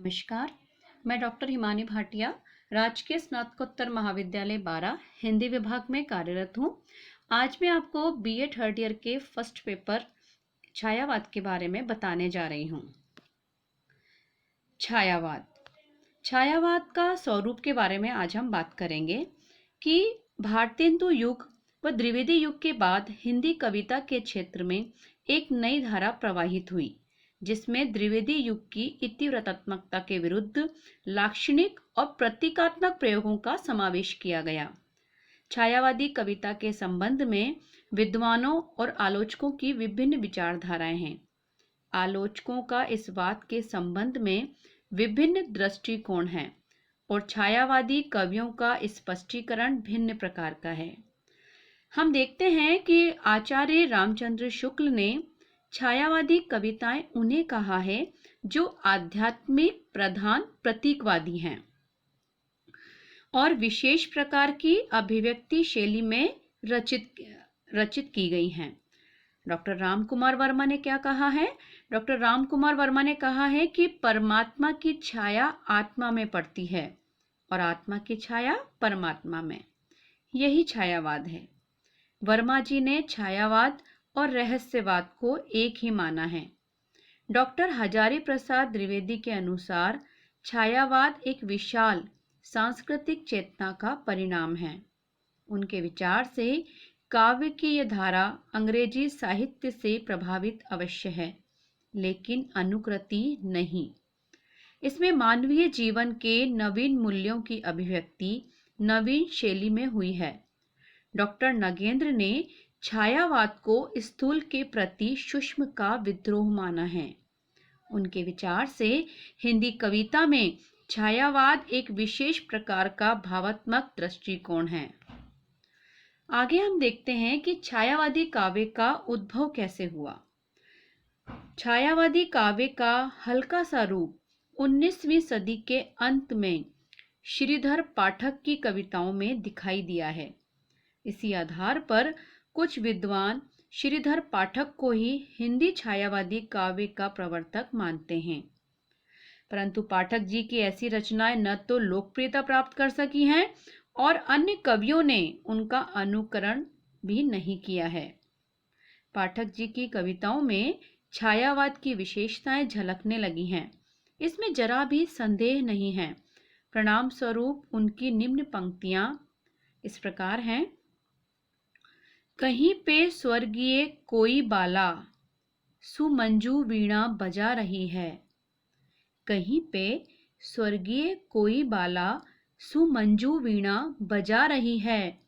नमस्कार। मैं डॉक्टर हिमानी भाटिया राजकीय स्नातकोत्तर महाविद्यालय 12 हिंदी विभाग में कार्यरत हूँ। आज मैं आपको बीए थर्ड ईयर के फर्स्ट पेपर छायावाद के बारे में बताने जा रही हूँ। छायावाद छायावाद का स्वरूप के बारे में आज हम बात करेंगे कि भारतेंदु युग व द्विवेदी युग के बाद हिंदी कविता के क्षेत्र में एक नई धारा प्रवाहित हुई, जिसमें द्विवेदी युग की इतिवृत्तात्मकता के विरुद्ध लाक्षणिक और प्रतीकात्मक प्रयोगों का समावेश किया गया। छायावादी कविता के संबंध में विद्वानों और आलोचकों की विभिन्न विचारधाराएं हैं। आलोचकों का इस बात के संबंध में विभिन्न दृष्टिकोण हैं और छायावादी कवियों का स्पष्टीकरण भिन्न प्रकार का है। हम देखते हैं कि आचार्य रामचंद्र शुक्ल ने छायावादी कविताएं उन्हें कहा है जो आध्यात्मिक प्रधान प्रतीकवादी हैं और विशेष प्रकार की अभिव्यक्ति शैली में रचित की गई हैं। डॉक्टर रामकुमार वर्मा ने क्या कहा है? डॉक्टर रामकुमार वर्मा ने कहा है कि परमात्मा की छाया आत्मा में पड़ती है और आत्मा की छाया परमात्मा में। यही छायावाद है। वर्मा जी ने छायावाद और रहस्यवाद को एक ही माना है। डॉक्टर हजारी प्रसाद द्विवेदी के अनुसार छायावाद एक विशाल सांस्कृतिक चेतना का परिणाम है। उनके विचार से काव्य की यह धारा अंग्रेजी साहित्य से प्रभावित अवश्य है, लेकिन अनुकृति नहीं। इसमें मानवीय जीवन के नवीन मूल्यों की अभिव्यक्ति नवीन शैली में हुई है। डॉक्टर नगेंद्र ने छायावाद को स्थूल के प्रति सूक्ष्म का विद्रोह माना है। उनके विचार से हिंदी कविता में छायावाद एक विशेष प्रकार का भावात्मक दृष्टिकोण है। आगे हम देखते हैं कि छायावादी काव्य का उद्भव कैसे हुआ। छायावादी काव्य का हल्का सा रूप 19वीं सदी के अंत में श्रीधर पाठक की कविताओं में दिखाई दिया है। इसी आधार पर कुछ विद्वान श्रीधर पाठक को ही हिंदी छायावादी काव्य का प्रवर्तक मानते हैं, परंतु पाठक जी की ऐसी रचनाएं न तो लोकप्रियता प्राप्त कर सकी हैं और अन्य कवियों ने उनका अनुकरण भी नहीं किया है। पाठक जी की कविताओं में छायावाद की विशेषताएं झलकने लगी हैं, इसमें जरा भी संदेह नहीं है। परिणाम स्वरूप उनकी निम्न पंक्तियां इस प्रकार हैं। कहीं पे स्वर्गीय कोई बाला सुमंजू वीणा बजा रही है। कहीं पे स्वर्गीय कोई बाला सुमंजू वीणा बजा रही है।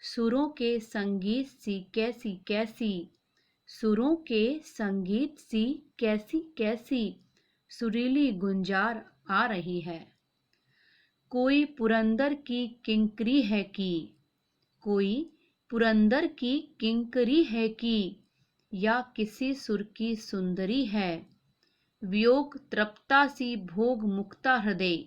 सुरों के संगीत सी कैसी कैसी, सुरों के संगीत सी कैसी कैसी, सुरीली गुंजार आ रही है। कोई पुरंदर की किंकरी है की, कोई पुरंदर की किंकरी है की, या किसी सुर की सुंदरी है। वियोग तृप्ता सी भोग मुक्ता हृदय,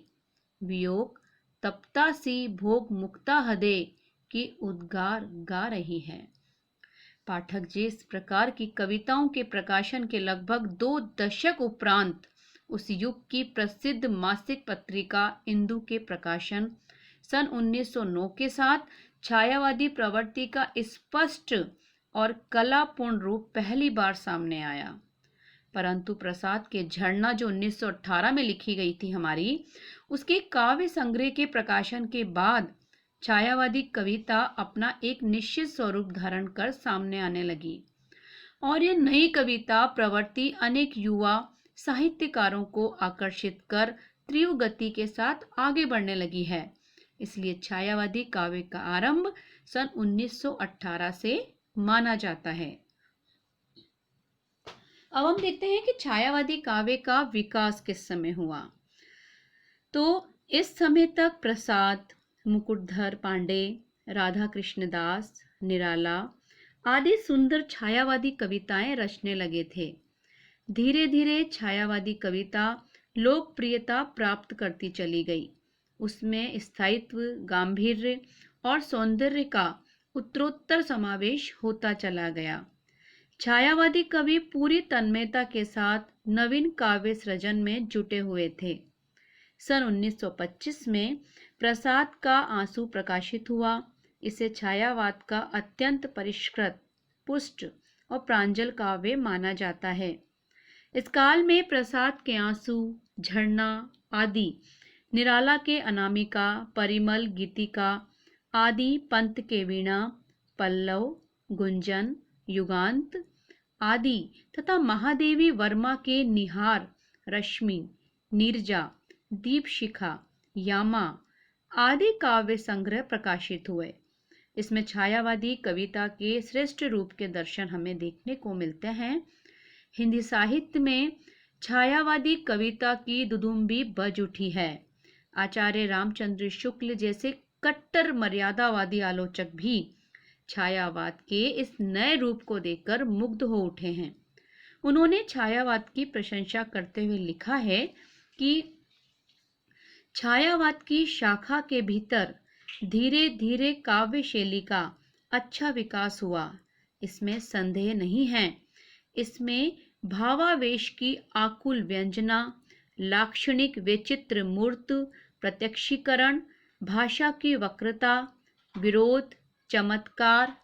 वियोग तप्ता सी भोग मुक्ता हृदय की उद्गार गा रही है। पाठक जी इस प्रकार की कविताओं के प्रकाशन के लगभग 2 दशक उपरांत उस युग की प्रसिद्ध मासिक पत्रिका इंदु के प्रकाशन सन 1909 के साथ छायावादी प्रवृत्ति का स्पष्ट और कलापूर्ण रूप पहली बार सामने आया। परंतु प्रसाद के झरना जो 1918 में लिखी गई थी हमारी, उसके काव्य संग्रह के प्रकाशन के बाद छायावादी कविता अपना एक निश्चित स्वरूप धारण कर सामने आने लगी और यह नई कविता प्रवृत्ति अनेक युवा साहित्यकारों को आकर्षित कर तीव्र गति के साथ आगे बढ़ने लगी है। इसलिए छायावादी काव्य का आरंभ सन 1918 से माना जाता है। अब हम देखते हैं कि छायावादी काव्य का विकास किस समय हुआ। तो इस समय तक प्रसाद, मुकुटधर पांडे, राधा कृष्णदास, निराला आदि सुंदर छायावादी कविताएं रचने लगे थे। धीरे धीरे छायावादी कविता लोकप्रियता प्राप्त करती चली गई। उसमें स्थायित्व, गांधीर्य और सौंदर्य का उत्तरोत्तर समावेश होता चला गया। छायावादी कवि पूरी तन्मयता के साथ नवीन काव्य सृजन में जुटे हुए थे। सन 1925 में प्रसाद का आंसू प्रकाशित हुआ। इसे छायावाद का अत्यंत परिष्कृत, पुष्ट और प्रांजल काव्य माना जाता है। इस काल में प्रसाद के आंसू, झरना आदि, निराला के अनामिका, परिमल गीतिका आदि, पंत के वीणा, पल्लव, गुंजन, युगांत आदि तथा महादेवी वर्मा के निहार, रश्मि, नीरजा, दीपशिखा, यामा आदि काव्य संग्रह प्रकाशित हुए। इसमें छायावादी कविता के श्रेष्ठ रूप के दर्शन हमें देखने को मिलते हैं। हिंदी साहित्य में छायावादी कविता की दुदुम्बी बज उठी है। आचार्य रामचंद्र शुक्ल जैसे कट्टर मर्यादावादी आलोचक भी छायावाद के इस नए रूप को देखकर मुग्ध हो उठे हैं। उन्होंने छायावाद की प्रशंसा करते हुए लिखा है कि छायावाद की शाखा के भीतर धीरे धीरे काव्य शैली का अच्छा विकास हुआ, इसमें संदेह नहीं है। इसमें भावावेश की आकुल व्यंजना, लाक्षणिक विचित्र मूर्त प्रत्यक्षीकरण, भाषा की वक्रता, विरोध, चमत्कार,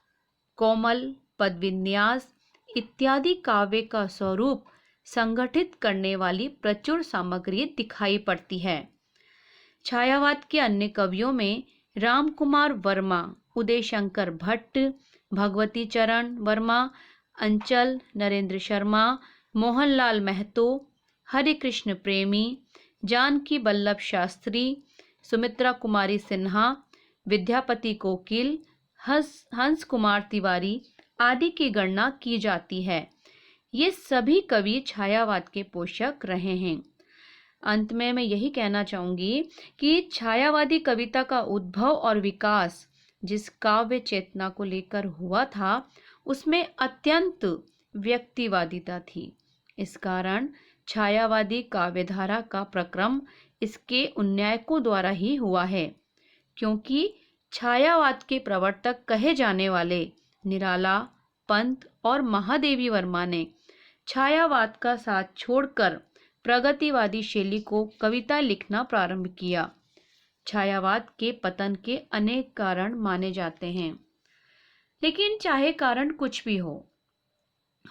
कोमल पदविन्यास इत्यादि काव्य का स्वरूप संगठित करने वाली प्रचुर सामग्री दिखाई पड़ती है। छायावाद के अन्य कवियों में रामकुमार वर्मा, उदय शंकर भट्ट, भगवती चरण वर्मा, अंचल नरेंद्र शर्मा, मोहनलाल महतो, हरे कृष्ण प्रेमी, जानकी बल्लभ शास्त्री, सुमित्रा कुमारी सिन्हा, विद्यापति कोकिल, हंस कुमार तिवारी आदि की गणना की जाती है। ये सभी कवि छायावाद के पोषक रहे हैं। अंत में मैं यही कहना चाहूंगी कि छायावादी कविता का उद्भव और विकास जिस काव्य चेतना को लेकर हुआ था, उसमें अत्यंत व्यक्तिवादिता थी। इस कारण छायावादी काव्यधारा का प्रक्रम इसके उन्नायकों द्वारा ही हुआ है, क्योंकि छायावाद के प्रवर्तक कहे जाने वाले निराला, पंत और महादेवी वर्मा ने छायावाद का साथ छोड़कर प्रगतिवादी शैली को कविता लिखना प्रारंभ किया। छायावाद के पतन के अनेक कारण माने जाते हैं, लेकिन चाहे कारण कुछ भी हो,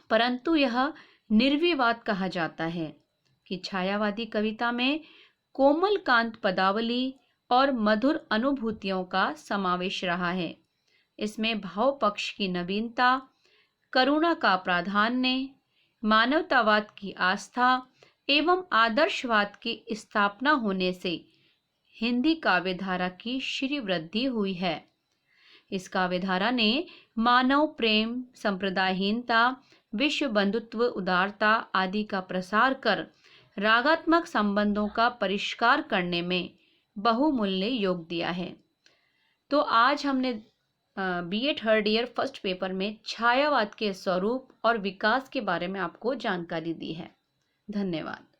परंतु यह निर्विवाद कहा जाता है कि छायावादी कविता में कोमल कांत पदावली और मधुर अनुभूतियों का समावेश रहा है। इसमें भाव पक्ष की नवीनता, करुणा का प्राधान्य, मानवतावाद की आस्था एवं आदर्शवाद की स्थापना होने से हिंदी काव्यधारा की श्री वृद्धि हुई है। इस काव्यधारा ने मानव प्रेम, संप्रदायहीनता, विश्व बंधुत्व, उदारता आदि का प्रसार कर रागात्मक संबंधों का परिष्कार करने में बहुमूल्य योग दिया है। तो आज हमने BA third year first paper में छायावाद के स्वरूप और विकास के बारे में आपको जानकारी दी है। धन्यवाद।